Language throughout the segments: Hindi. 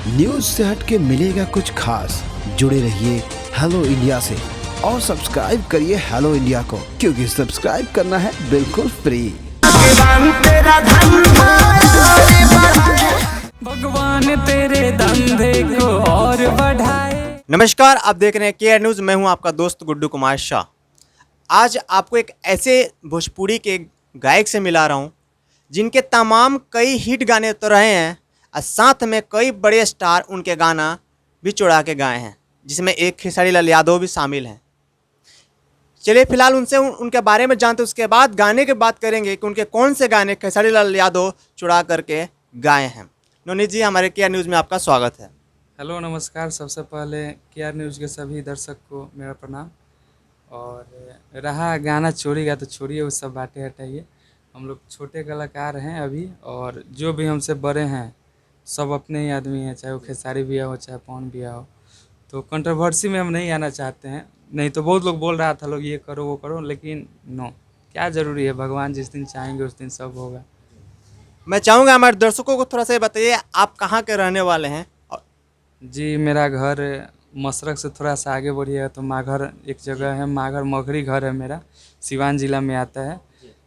न्यूज से हटके मिलेगा कुछ खास। जुड़े रहिए हेलो इंडिया से और सब्सक्राइब करिए हेलो इंडिया को, क्योंकि सब्सक्राइब करना है बिल्कुल फ्री। भगवान तेरे धंधे को और बढ़ाए। नमस्कार, आप देख रहे हैं केआर न्यूज़। मैं हूं आपका दोस्त गुड्डू कुमार शाह। आज आपको एक ऐसे भोजपुरी के गायक से मिला रहा हूं जिनके तमाम कई हिट गाने तो रहे हैं और साथ में कई बड़े स्टार उनके गाना भी चुरा के गाए हैं, जिसमें एक खेसारी लाल यादव भी शामिल हैं। चलिए फिलहाल उनसे उनके बारे में जानते, उसके बाद गाने की बात करेंगे कि उनके कौन से गाने खेसारी लाल यादव चुरा करके गाए हैं। नवनीत जी, हमारे केआर न्यूज़ में आपका स्वागत है। हेलो नमस्कार। सबसे पहले केआर न्यूज़ के सभी दर्शक को मेरा प्रणाम। और रहा गाना चोरी का तो छोड़िए, उस सब बातें हटाइए। हम लोग छोटे कलाकार हैं अभी, और जो भी हमसे बड़े हैं सब अपने ही आदमी हैं, चाहे वो खेसारी भैया हो चाहे पवन भैया हो। तो कंट्रोवर्सी में हम नहीं आना चाहते हैं। नहीं तो बहुत लोग बोल रहा था लोग ये करो वो करो, लेकिन नो, क्या ज़रूरी है। भगवान जिस दिन चाहेंगे उस दिन सब होगा। मैं चाहूँगा हमारे दर्शकों को थोड़ा सा ये बताइए, आप कहाँ के रहने वाले हैं? जी, मेरा घर मसरक से थोड़ा सा आगे बढ़िएगा तो माघर एक जगह है, माघर मगरी घर है मेरा, सिवान जिला में आता है।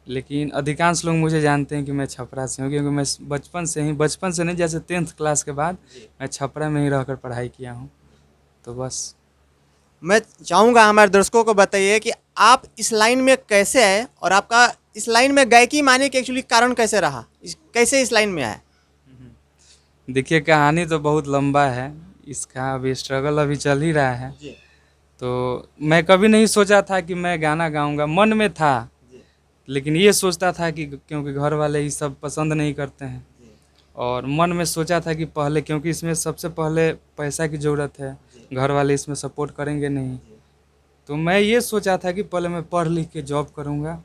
लेकिन अधिकांश लोग मुझे जानते हैं कि मैं छपरा से हूँ, क्योंकि मैं बचपन से नहीं, जैसे 10th क्लास के बाद मैं छपरा में ही रहकर पढ़ाई किया हूँ। तो बस मैं चाहूँगा हमारे दर्शकों को बताइए कि आप इस लाइन में कैसे आए और आपका इस लाइन में गायकी माने के एक्चुअली कारण कैसे रहा, कैसे इस लाइन में आए? देखिए, कहानी तो बहुत लंबा है, इसका अभी स्ट्रगल अभी चल ही रहा है। तो मैं कभी नहीं सोचा था कि मैं गाना गाऊंगा, मन में था, लेकिन ये सोचता था कि क्योंकि घर वाले ये सब पसंद नहीं करते हैं, और मन में सोचा था कि पहले, क्योंकि इसमें सबसे पहले पैसा की ज़रूरत है, घर वाले इसमें सपोर्ट करेंगे नहीं। तो मैं ये सोचा था कि पहले मैं पढ़ लिख के जॉब करूँगा,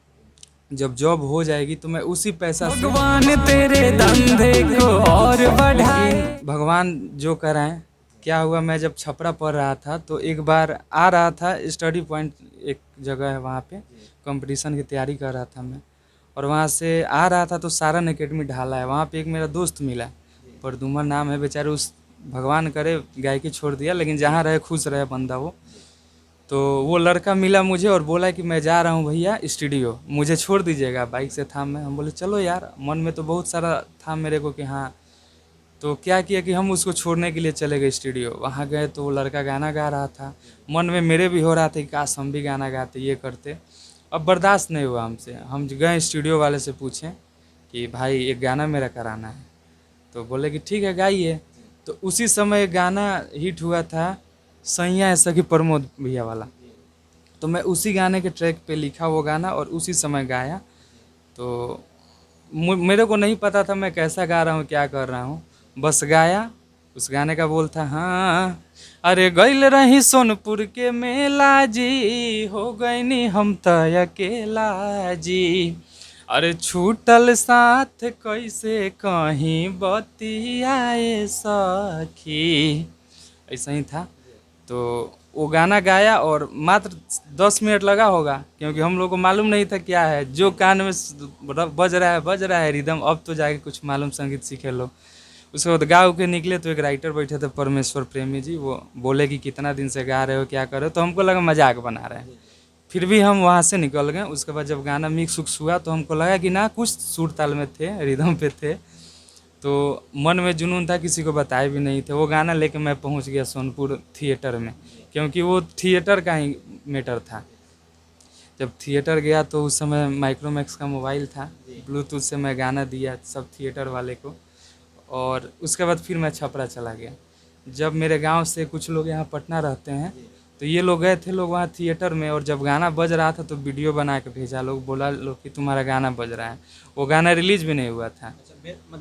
जब जॉब हो जाएगी तो मैं उसी पैसा से भगवान तेरे धंधे को और बढ़ाए। भगवान जो कराएं। क्या हुआ, मैं जब छपरा पढ़ रहा था तो एक बार आ रहा था, स्टडी पॉइंट एक जगह है वहाँ पे, कंपटीशन की तैयारी कर रहा था मैं, और वहाँ से आ रहा था तो सारन एकेडमी ढाला है, वहाँ पे एक मेरा दोस्त मिला, परदुमन नाम है बेचारे। उस भगवान करे गायकी छोड़ दिया, लेकिन जहाँ रहे खुश रहे बंदा वो। तो वो लड़का मिला मुझे और बोला कि मैं जा रहा हूँ भैया स्टूडियो, मुझे छोड़ दीजिएगा। बाइक से था मैं, हम बोले चलो यार। मन में तो बहुत सारा था मेरे को कि हाँ। तो क्या किया कि हम उसको छोड़ने के लिए चले गए स्टूडियो। वहाँ गए तो वो लड़का गाना गा रहा था, मन में मेरे भी हो रहा था कि काश हम भी गाना गाते, ये करते। अब बर्दाश्त नहीं हुआ हमसे, हम गए स्टूडियो वाले से पूछें कि भाई एक गाना मेरा कराना है। तो बोले कि ठीक है गाइए। तो उसी समय गाना हिट हुआ था, सैया ऐसा कि प्रमोद भैया वाला। तो मैं उसी गाने के ट्रैक पे लिखा वो गाना और उसी समय गाया। तो मेरे को नहीं पता था मैं कैसा गा रहा हूँ, क्या कर रहा हूँ, बस गाया। उस गाने का बोल था, हाँ अरे गइल रही सोनपुर के मेला जी, हो गईनी हम त अकेला जी, अरे छूटल साथ कैसे कहीं बतियाए सखी। ऐसा ही था। तो वो गाना गाया और मात्र 10 मिनट लगा होगा, क्योंकि हम लोग को मालूम नहीं था क्या है, जो कान में बज रहा है रिदम, अब तो जाके कुछ मालूम, संगीत सीखे लो। उसके बाद गा के निकले तो एक राइटर बैठे थे परमेश्वर प्रेमी जी, वो बोले कि कितना दिन से गा रहे हो, क्या कर रहे हो। तो हमको लगा मजाक बना रहे हैं, फिर भी हम वहाँ से निकल गए। उसके बाद जब गाना मिक्स उक्स हुआ तो हमको लगा कि ना कुछ सुर ताल में थे, रिदम पे थे। तो मन में जुनून था, किसी को बताए भी नहीं थे। वो गाना लेके मैं पहुंच गया सोनपुर थिएटर में, क्योंकि वो थिएटर का ही मैटर था। जब थिएटर गया तो उस समय माइक्रोमैक्स का मोबाइल था, ब्लूटूथ से मैं गाना दिया सब थिएटर वाले को, और उसके बाद फिर मैं छपरा चला गया। जब मेरे गांव से कुछ लोग यहाँ पटना रहते हैं, तो ये लोग गए थे लोग वहाँ थिएटर में, और जब गाना बज रहा था तो वीडियो बना के भेजा, लोग बोला लोग कि तुम्हारा गाना बज रहा है। वो गाना रिलीज भी नहीं हुआ था।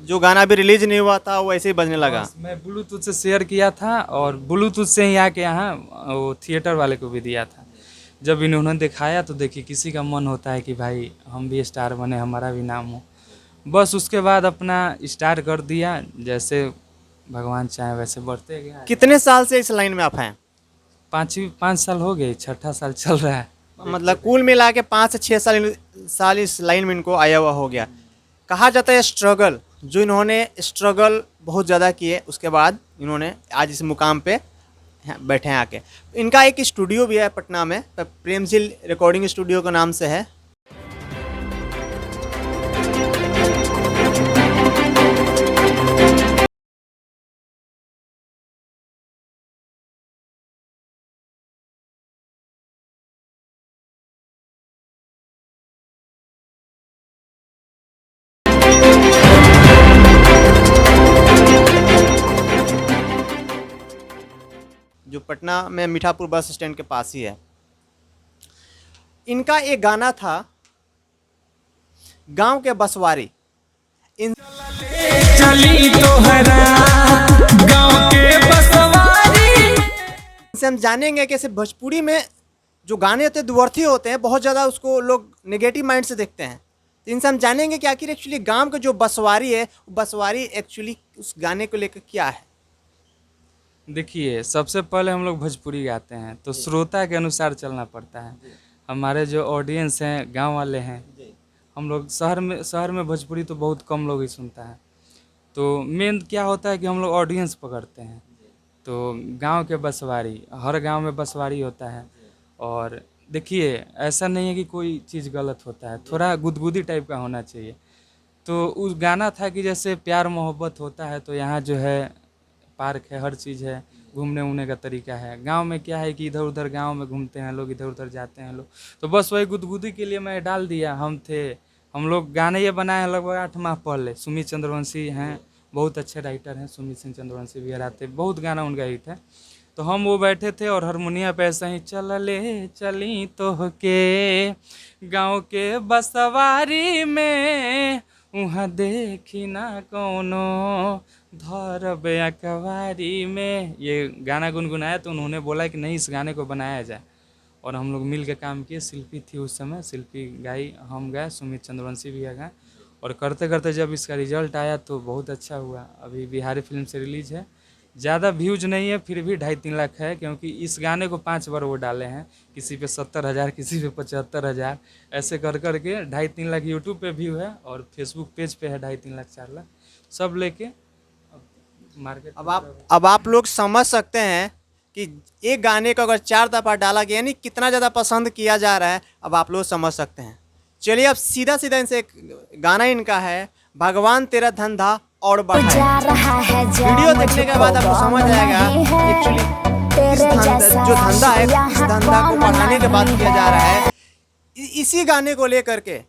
जो गाना अभी रिलीज नहीं हुआ था वो ऐसे ही बजने लगा। बस मैं ब्लूटूथ से शेयर किया था, और ब्लूटूथ से ही आके यहाँ वो थिएटर वाले को भी दिया था। जब इन्होंने दिखाया तो देखिए, किसी का मन होता है कि भाई हम भी स्टार बने, हमारा भी नाम हो। बस उसके बाद अपना स्टार्ट कर दिया, जैसे भगवान चाहे वैसे बढ़ते गया। कितने साल से इस लाइन में आप हैं? 5 साल हो गए, 6ठा साल चल रहा है। मतलब कुल मिला के 5 से 6 साल इस लाइन में इनको आया हुआ हो गया। कहा जाता है स्ट्रगल जो इन्होंने स्ट्रगल बहुत ज़्यादा किए, उसके बाद इन्होंने आज इस मुकाम पे बैठे हैं आके। इनका एक स्टूडियो भी है पटना में, प्रेमजील रिकॉर्डिंग स्टूडियो के नाम से है। जो पटना में मीठापुर बस स्टैंड के पास ही है। इनका एक गाना था गांव के बसवारी। चली तोहरा गाँव के बसवारी। इनसे हम जानेंगे कि सिर्फ भोजपुरी में जो गाने होते हैं द्वर्थी होते हैं, बहुत ज़्यादा उसको लोग नेगेटिव माइंड से देखते हैं। तो इनसे हम जानेंगे कि आखिर एक्चुअली गांव के जो बसवारी है, बसवारी एक्चुअली उस गाने को लेकर क्या है। देखिए, सबसे पहले हम लोग भोजपुरी गाते हैं तो श्रोता के अनुसार चलना पड़ता है। हमारे जो ऑडियंस हैं गांव वाले हैं, हम लोग शहर में भोजपुरी तो बहुत कम लोग ही सुनता है। तो मेन क्या होता है कि हम लोग ऑडियंस पकड़ते हैं। तो गांव के बसवारी, हर गांव में बसवारी होता है। और देखिए, ऐसा नहीं है कि कोई चीज़ गलत होता है, थोड़ा गुदगुदी टाइप का होना चाहिए। तो उस गाना था कि जैसे प्यार मोहब्बत होता है तो यहाँ जो है पार्क है, हर चीज़ है, घूमने उमने का तरीका है। गांव में क्या है कि इधर उधर गांव में घूमते हैं लोग, इधर उधर जाते हैं लोग। तो बस वही गुदगुदी के लिए मैं डाल दिया। हम लोग गाने ये बनाए हैं लगभग 8 माह पहले। सुमित चंद्रवंशी हैं, बहुत अच्छे राइटर हैं, सुमित सिंह चंद्रवंशी भी आते, बहुत गाना उनका हिट है। तो हम वो बैठे थे और हारमोनिया पे ऐसा ही चलले चली तो के गाँव के बसवारी में, वहाँ देखी ना कौनो धरब अखबारी में, ये गाना गुनगुनाया। तो उन्होंने बोला कि नहीं, इस गाने को बनाया जाए। और हम लोग मिल के काम किए। शिल्पी थी उस समय, शिल्पी गाई, हम गाए, सुमित चंद्रवंशी भी गाए। और करते करते जब इसका रिजल्ट आया तो बहुत अच्छा हुआ। अभी बिहारी फिल्म से रिलीज है। ज़्यादा व्यूज नहीं है, फिर भी 2.5-3 लाख है, क्योंकि इस गाने को 5 बार वो डाले हैं। किसी पे 70,000, किसी पे 75,000, ऐसे कर के 2.5-3 लाख यूट्यूब पे व्यू है। और फेसबुक पेज पे है 2.5-3 लाख 4 लाख, सब लेके मार्केट। अब आप लोग समझ सकते हैं कि एक गाने को अगर 4 दफ़ा डाला गया, यानी कितना ज़्यादा पसंद किया जा रहा है। अब आप लोग समझ सकते हैं। चलिए अब सीधा इनसे एक गाना इनका है, भगवान तेरा धंधा और बढ़ाए। वीडियो देखने के बाद आपको समझ आएगा एक्चुअली जो धंधा है, इस धंधा को बढ़ाने के बाद किया जा रहा है। इसी गाने को लेकर के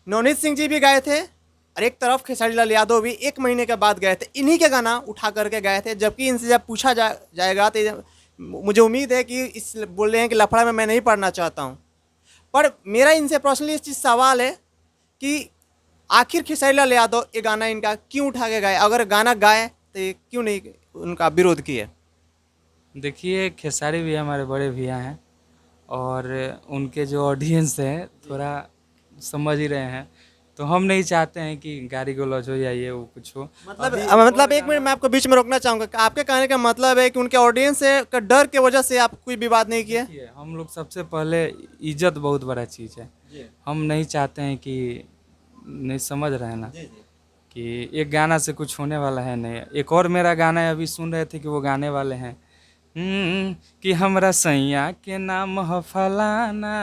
नवनीत सिंह जी भी गए थे और एक तरफ खेसारी लाल यादव भी 1 महीने के बाद गए थे। इन्हीं के गाना उठा करके गए थे। जबकि इनसे जब पूछा जाएगा तो मुझे उम्मीद है कि इस बोल रहे हैं कि लफड़ा में मैं नहीं पढ़ना चाहता हूँ। पर मेरा इनसे पर्सनली इस चीज़ सवाल है कि आखिर खेसारी लाल यादव ये गाना इनका क्यों उठा के गाए? अगर गाना गाए तो ये क्यों नहीं उनका विरोध किए? देखिए, खेसारी भी हमारे बड़े भैया हैं और उनके जो ऑडियंस है थोड़ा समझ ही रहे हैं। तो हम नहीं चाहते हैं कि गाली गलौज हो या ये वो कुछ हो। मतलब 1 मिनट मैं आपको बीच में रोकना चाहूँगा। आपके कहने का मतलब है कि उनके ऑडियंस से का डर के वजह से आप कोई विवाद नहीं किए? देखिए, हम लोग सबसे पहले, इज्जत बहुत बड़ा चीज़ है। हम नहीं चाहते हैं कि, नहीं समझ रहे हैं ना, कि एक गाना से कुछ होने वाला है नहीं। एक और मेरा गाना है, अभी सुन रहे थे कि वो गाने वाले हैं कि हमरा सैया के नाम ह फलाना,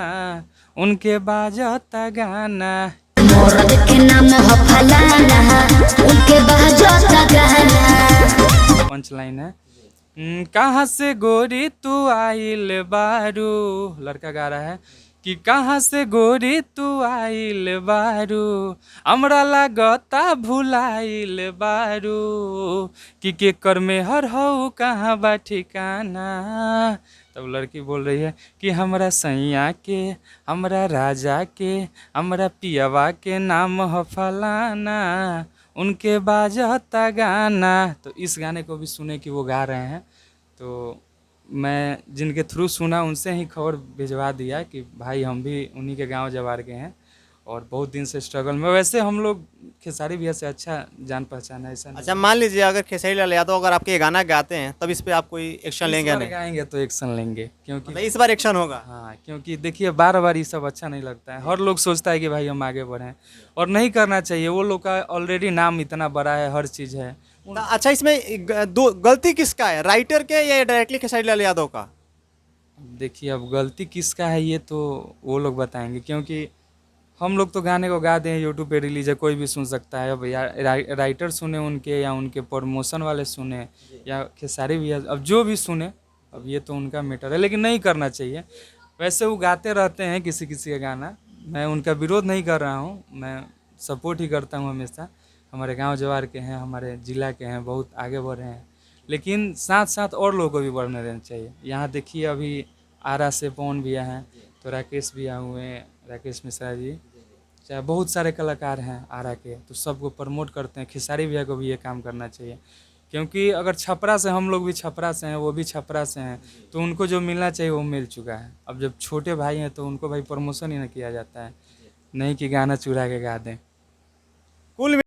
उनके बाजता गाना। मोरद के नाम ह फलाना, उनके बाजता गाना। पंच लाइन है, कहाँ से गोरी तू आइल बारू, लड़का गा रहा है कि कहाँ से गोरी तू आइल बारू, हमरा लागता भुलाइल बारू, कि केकर में हर हो कहाँ बा ठिकाना। तब लड़की बोल रही है कि हमरा सैया के, हमरा राजा के, हमरा पियावा के नाम ह फलाना, उनके बाजता गाना। तो इस गाने को भी सुने कि वो गा रहे हैं। तो मैं जिनके थ्रू सुना उनसे ही खबर भिजवा दिया कि भाई हम भी उन्हीं के गांव जवार के हैं और बहुत दिन से स्ट्रगल में। वैसे हम लोग खेसारी भैया से अच्छा जान पहचान है, ऐसा नहीं। अच्छा, मान लीजिए अगर खेसारी लाल यादव अगर आपके ये गाना गाते हैं तब इस पे आप कोई एक्शन लेंगे? नहीं गाएंगे तो एक्शन लेंगे, क्योंकि इस बार एक्शन होगा। हाँ, हाँ, क्योंकि देखिए बार बार ये सब अच्छा नहीं लगता है। हर लोग सोचता है कि भाई हम आगे बढ़ें, और नहीं करना चाहिए। वो लोग का ऑलरेडी नाम इतना बड़ा है, हर चीज़ है। अच्छा, इसमें दो गलती किसका है, राइटर के या डायरेक्टली खेसारी लाल यादव का? देखिए अब गलती किसका है ये तो वो लोग बताएंगे, क्योंकि हम लोग तो गाने को गा दें, यूट्यूब पे रिलीज है, कोई भी सुन सकता है। अब राइटर सुने उनके, या उनके प्रमोशन वाले सुने, या खेसारी भी, अब जो भी सुने, अब ये तो उनका मैटर है, लेकिन नहीं करना चाहिए। वैसे वो गाते रहते हैं किसी किसी का गाना, मैं उनका विरोध नहीं कर रहा हूँ, मैं सपोर्ट ही करता हूँ हमेशा। हमारे गांव जवार के हैं, हमारे जिला के हैं, बहुत आगे बढ़े हैं, लेकिन साथ साथ और लोगों को भी बढ़ने देना चाहिए। यहाँ देखिए अभी आरा से पवन भैया हैं, तो राकेश भैया हुए, राकेश मिश्रा जी, चाहे बहुत सारे कलाकार हैं आरा के, तो सबको प्रमोट करते हैं। खेसारी भैया को भी ये काम करना चाहिए, क्योंकि अगर छपरा से, हम लोग भी छपरा से हैं, वो भी छपरा से हैं, तो उनको जो मिलना चाहिए वो मिल चुका है। अब जब छोटे भाई हैं तो उनको भाई प्रमोशन ही ना किया जाता है, नहीं कि गाना चुरा के गा दें। कुल